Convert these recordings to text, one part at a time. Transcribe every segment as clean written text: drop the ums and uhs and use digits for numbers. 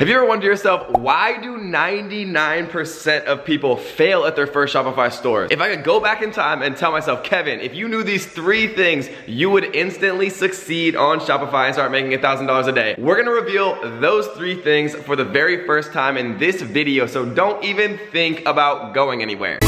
Have you ever wondered to yourself, why do 99% of people fail at their first Shopify store? If I could go back in time and tell myself, Kevin, if you knew these 3 things, you would instantly succeed on Shopify and start making $1,000 a day. We're gonna reveal those 3 things for the very first time in this video, so don't even think about going anywhere.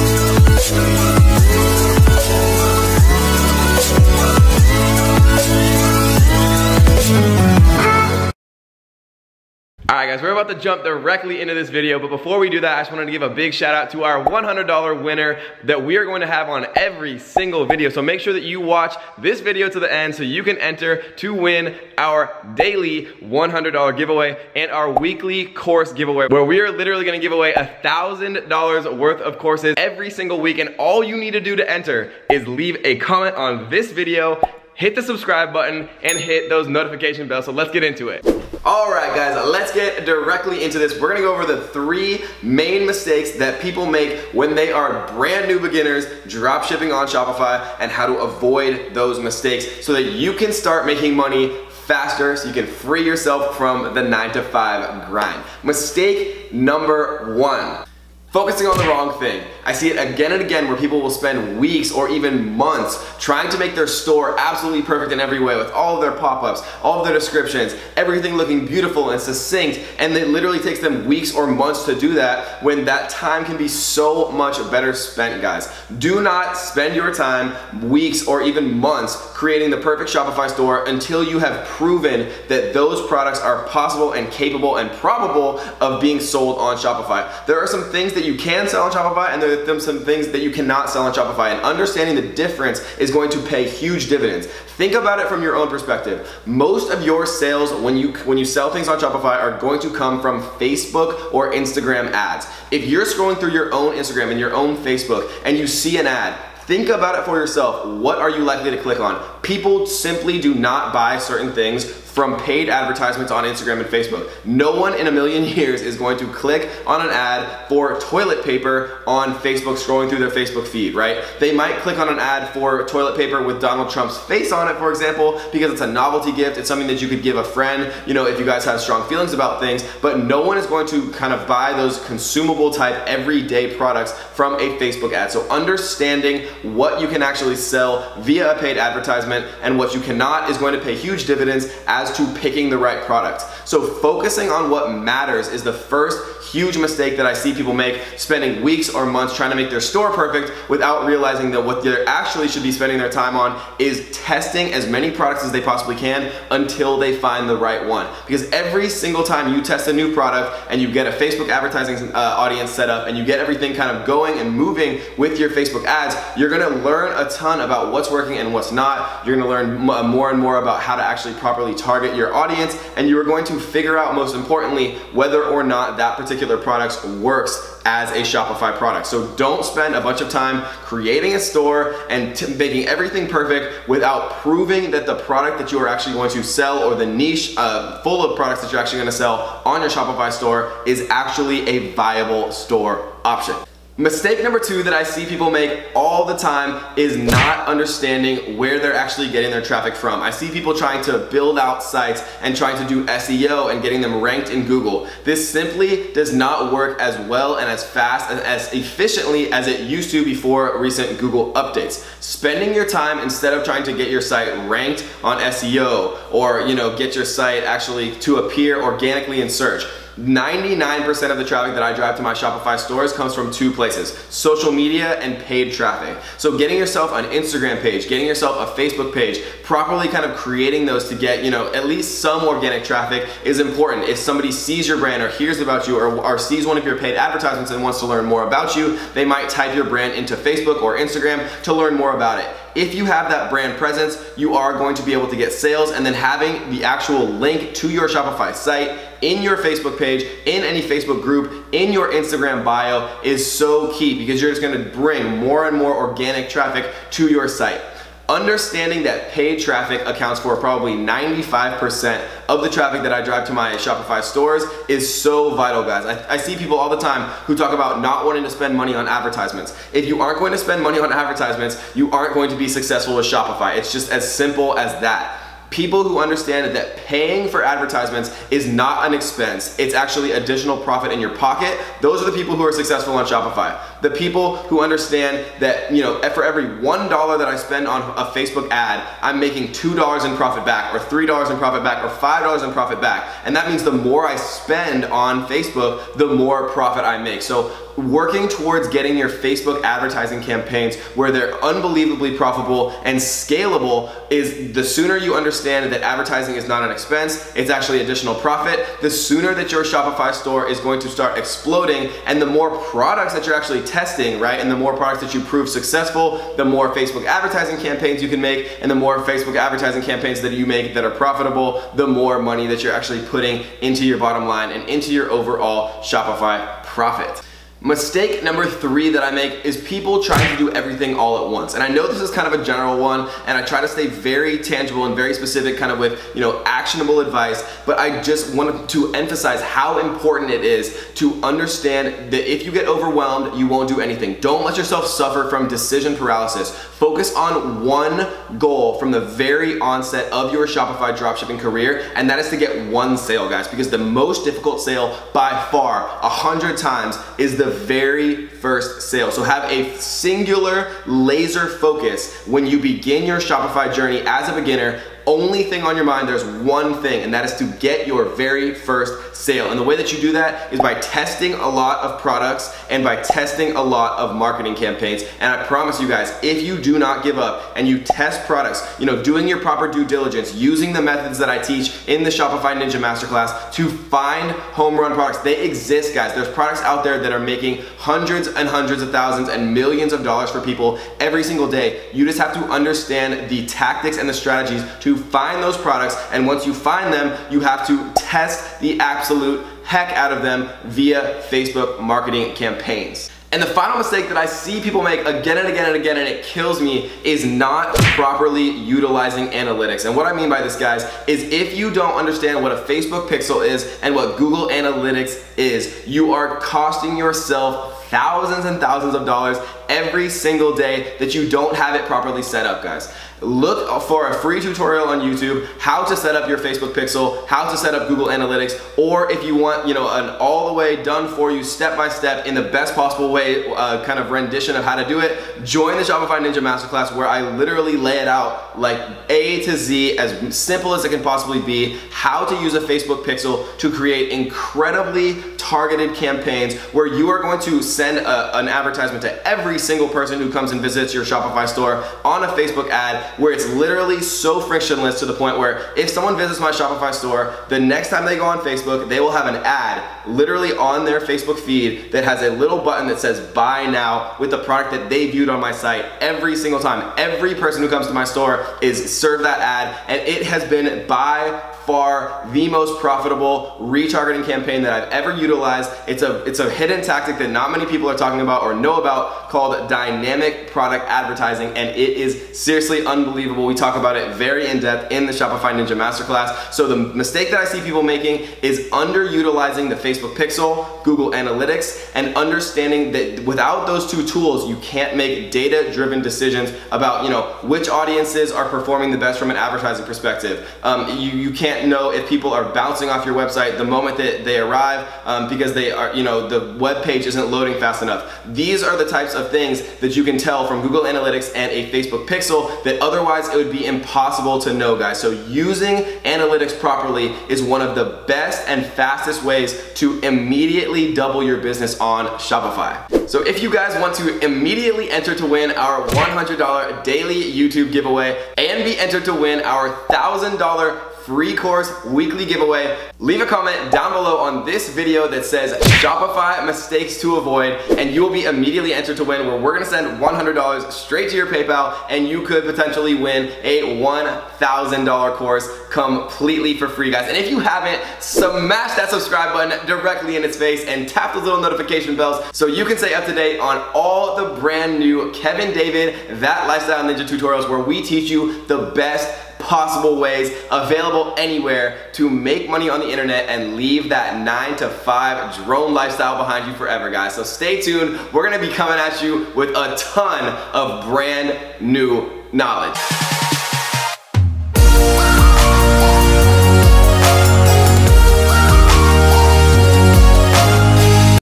Alright guys, we're about to jump directly into this video, but before we do that, I just wanted to give a big shout out to our $100 winner that we are going to have on every single video. So make sure that you watch this video to the end so you can enter to win our daily $100 giveaway and our weekly course giveaway, where we are literally going to give away $1,000 worth of courses every single week. And all you need to do to enter is leave a comment on this video, hit the subscribe button, and hit those notification bells. So let's get into it. Alright guys, let's get directly into this. We're gonna go over the 3 main mistakes that people make when they are brand new beginners drop shipping on Shopify, and how to avoid those mistakes so that you can start making money faster, so you can free yourself from the 9-to-5 grind. Mistake number 1. Focusing on the wrong thing. I see it again and again where people will spend weeks or even months trying to make their store absolutely perfect in every way, with all of their pop-ups, all of their descriptions, everything looking beautiful and succinct, and it literally takes them weeks or months to do that, when that time can be so much better spent, guys. Do not spend your time, weeks or even months, creating the perfect Shopify store until you have proven that those products are possible and capable and probable of being sold on Shopify. There are some things that you can sell on Shopify, and there are some things that you cannot sell on Shopify, and understanding the difference is going to pay huge dividends. Think about it from your own perspective. Most of your sales when you sell things on Shopify are going to come from Facebook or Instagram ads. If you're scrolling through your own Instagram and your own Facebook and you see an ad, think about it for yourself. What are you likely to click on? People simply do not buy certain things from paid advertisements on Instagram and Facebook. No one in a million years is going to click on an ad for toilet paper on Facebook, scrolling through their Facebook feed, right? They might click on an ad for toilet paper with Donald Trump's face on it, for example, because it's a novelty gift. It's something that you could give a friend, you know, if you guys have strong feelings about things, but no one is going to kind of buy those consumable type everyday products from a Facebook ad. So understanding what you can actually sell via a paid advertisement and what you cannot is going to pay huge dividends as to picking the right product. So focusing on what matters is the first huge mistake that I see people make, spending weeks or months trying to make their store perfect without realizing that what they actually should be spending their time on is testing as many products as they possibly can until they find the right one. Because every single time you test a new product and you get a Facebook advertising audience set up and you get everything kind of going and moving with your Facebook ads, you're gonna learn a ton about what's working and what's not. You're gonna learn more and more about how to actually properly target your audience, and you are going to figure out, most importantly, whether or not that particular product works as a Shopify product. So don't spend a bunch of time creating a store and making everything perfect without proving that the product that you are actually going to sell, or the niche full of products that you're actually going to sell on your Shopify store, is actually a viable store option. Mistake number 2 that I see people make all the time is not understanding where they're actually getting their traffic from. I see people trying to build out sites and trying to do SEO and getting them ranked in Google. This simply does not work as well and as fast and as efficiently as it used to before recent Google updates. Spending your time, instead of trying to get your site ranked on SEO, or get your site actually to appear organically in search. 99% of the traffic that I drive to my Shopify stores comes from 2 places: social media and paid traffic. So getting yourself an Instagram page, getting yourself a Facebook page, properly kind of creating those to get, at least some organic traffic is important. If somebody sees your brand or hears about you, or sees one of your paid advertisements and wants to learn more about you, they might type your brand into Facebook or Instagram to learn more about it. If you have that brand presence, you are going to be able to get sales, and then having the actual link to your Shopify site in your Facebook page, in any Facebook group, in your Instagram bio is so key, because you're just gonna bring more and more organic traffic to your site. Understanding that paid traffic accounts for probably 95% of the traffic that I drive to my Shopify stores is so vital, guys. I see people all the time who talk about not wanting to spend money on advertisements. If you aren't going to spend money on advertisements, you aren't going to be successful with Shopify. It's just as simple as that. People who understand that paying for advertisements is not an expense, it's actually additional profit in your pocket. Those are the people who are successful on Shopify. The people who understand that, you know, for every $1 that I spend on a Facebook ad, I'm making $2 in profit back, or $3 in profit back, or $5 in profit back. And that means the more I spend on Facebook, the more profit I make. So working towards getting your Facebook advertising campaigns where they're unbelievably profitable and scalable is the sooner you understand that advertising is not an expense, it's actually additional profit, the sooner that your Shopify store is going to start exploding, and the more products that you're actually testing, right? And the more products that you prove successful, the more Facebook advertising campaigns you can make, and the more Facebook advertising campaigns that you make that are profitable, the more money that you're actually putting into your bottom line and into your overall Shopify profit. Mistake number 3 that I make is people trying to do everything all at once. And I know this is kind of a general one, and I try to stay very tangible and very specific, kind of with, you know, actionable advice, but I just wanted to emphasize how important it is to understand that if you get overwhelmed, you won't do anything. Don't let yourself suffer from decision paralysis. Focus on one goal from the very onset of your Shopify dropshipping career, and that is to get one sale, guys, because the most difficult sale by far, 100 times, is the very first sale. So have a singular laser focus when you begin your Shopify journey as a beginner. Only thing on your mind, there's one thing, and that is to get your very first sale. And the way that you do that is by testing a lot of products and by testing a lot of marketing campaigns. And I promise you guys, if you do not give up and you test products, you know, doing your proper due diligence, using the methods that I teach in the Shopify Ninja Masterclass to find home run products. They exist, guys. There's products out there that are making hundreds and hundreds of thousands and millions of dollars for people every single day. You just have to understand the tactics and the strategies to find those products, and once you find them, you have to test the absolute heck out of them via Facebook marketing campaigns. And the final mistake that I see people make again and again and again, and it kills me, is not properly utilizing analytics. And what I mean by this, guys, is if you don't understand what a Facebook pixel is and what Google Analytics is, you are costing yourself thousands and thousands of dollars every single day that you don't have it properly set up, guys. Look for a free tutorial on YouTube, how to set up your Facebook pixel, how to set up Google Analytics, or if you want, you know, an all the way done for you, step by step, in the best possible way, kind of rendition of how to do it, join the Shopify Ninja Masterclass, where I literally lay it out like A to Z, as simple as it can possibly be, how to use a Facebook pixel to create incredibly targeted campaigns where you are going to send an advertisement to every single person who comes and visits your Shopify store on a Facebook ad, where it's literally so frictionless to the point where if someone visits my Shopify store, the next time they go on Facebook, they will have an ad literally on their Facebook feed that has a little button that says buy now with the product that they viewed on my site every single time. Every person who comes to my store is served that ad, and it has been by far the most profitable retargeting campaign that I've ever utilized. It's a hidden tactic that not many people are talking about or know about, called dynamic product advertising, and it is seriously unbelievable. We talk about it very in depth in the Shopify Ninja Masterclass. So the mistake that I see people making is underutilizing the Facebook pixel, Google Analytics, and understanding that without those two tools, you can't make data-driven decisions about, you know, which audiences are performing the best from an advertising perspective. You can't know if people are bouncing off your website the moment that they arrive because they are, you know, the web page isn't loading fast enough. These are the types of things that you can tell from Google Analytics and a Facebook pixel that otherwise it would be impossible to know, guys. So using analytics properly is one of the best and fastest ways to immediately double your business on Shopify. So if you guys want to immediately enter to win our $100 daily YouTube giveaway and be entered to win our $1,000 free course weekly giveaway, leave a comment down below on this video that says Shopify mistakes to avoid, and you will be immediately entered to win, where we're gonna send $100 straight to your PayPal, and you could potentially win a $1,000 course completely for free, guys. And if you haven't, smash that subscribe button directly in its face and tap those little notification bells so you can stay up to date on all the brand new Kevin David That Lifestyle Ninja tutorials, where we teach you the best possible ways available anywhere to make money on the internet and leave that 9-to-5 drone lifestyle behind you forever, guys. So stay tuned. We're gonna be coming at you with a ton of brand new knowledge.